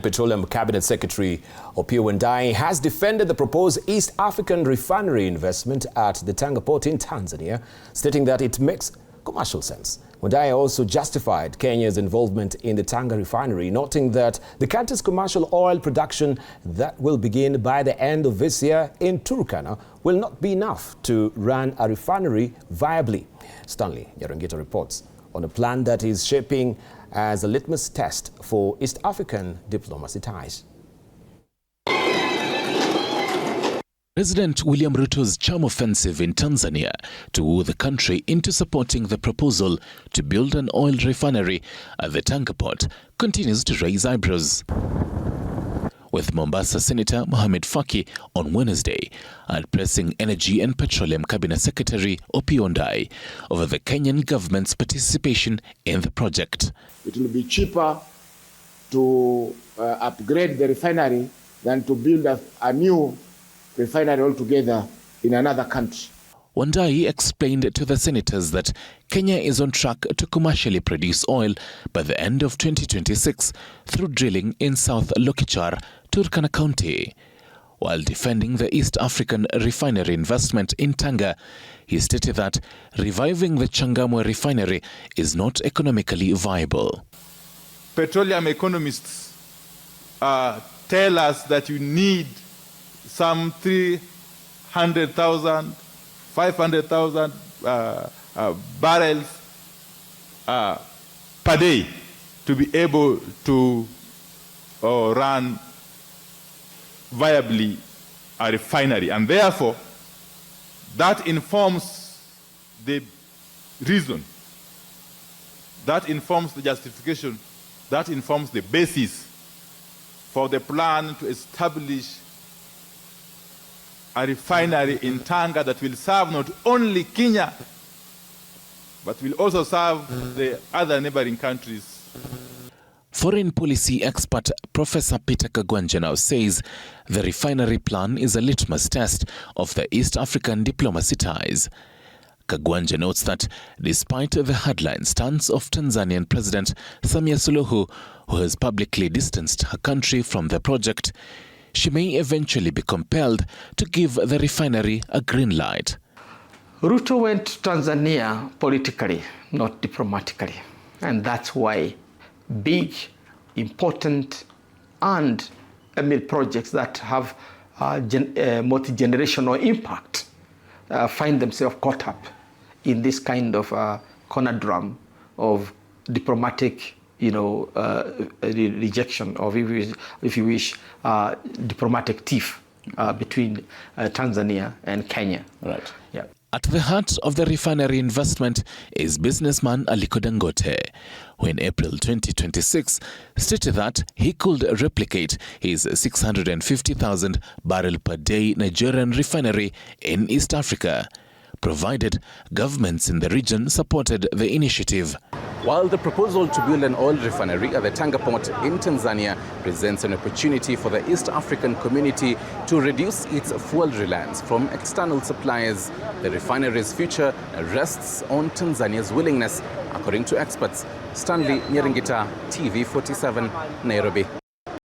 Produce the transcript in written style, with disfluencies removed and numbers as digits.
Petroleum Cabinet Secretary Opiyo Wandayi has defended the proposed East African refinery investment at the Tanga port in Tanzania, stating that it makes commercial sense. Wandayi also justified Kenya's involvement in the Tanga refinery, noting that the country's commercial oil production that will begin by the end of this year in Turkana will not be enough to run a refinery viably. Stanley Nyarangita reports on a plan that is shaping as a litmus test for East African diplomacy ties. President William Ruto's charm offensive in Tanzania to woo the country into supporting the proposal to build an oil refinery at the Tanga port continues to raise eyebrows, with Mombasa Senator Mohamed Faki on Wednesday pressing Energy and Petroleum Cabinet Secretary Opiyo Wandayi over the Kenyan government's participation in the project. It will be cheaper to upgrade the refinery than to build a new refinery altogether in another country. Wandayi explained to the senators that Kenya is on track to commercially produce oil by the end of 2026 through drilling in South Lokichar, Turkana County. While defending the East African refinery investment in Tanga, he stated that reviving the Changamwe refinery is not economically viable. Petroleum economists tell us that you need some 300,000, 500,000 barrels per day to be able to run viably a refinery. And therefore, that informs the reason, that informs the justification, that informs the basis for the plan to establish a refinery in Tanga that will serve not only Kenya, but will also serve the other neighboring countries. Foreign policy expert Professor Peter Kagwanja now says the refinery plan is a litmus test of the East African diplomacy ties. Kagwanja notes that despite the headline stance of Tanzanian President Samia Suluhu, who has publicly distanced her country from the project, she may eventually be compelled to give the refinery a green light. Ruto went to Tanzania politically, not diplomatically. And that's why big, important, and projects that have multi-generational impact find themselves caught up in this kind of conundrum of diplomatic rejection of, if you wish, diplomatic tiff between Tanzania and Kenya. Right. Yeah. At the heart of the refinery investment is businessman Aliko Dangote, who in April 2026 stated that he could replicate his 650,000 barrel per day Nigerian refinery in East Africa, provided governments in the region supported the initiative. While the proposal to build an oil refinery at the Tanga port in Tanzania presents an opportunity for the East African community to reduce its fuel reliance from external suppliers, the refinery's future rests on Tanzania's willingness, according to experts. Stanley Nyarangita, TV 47, Nairobi.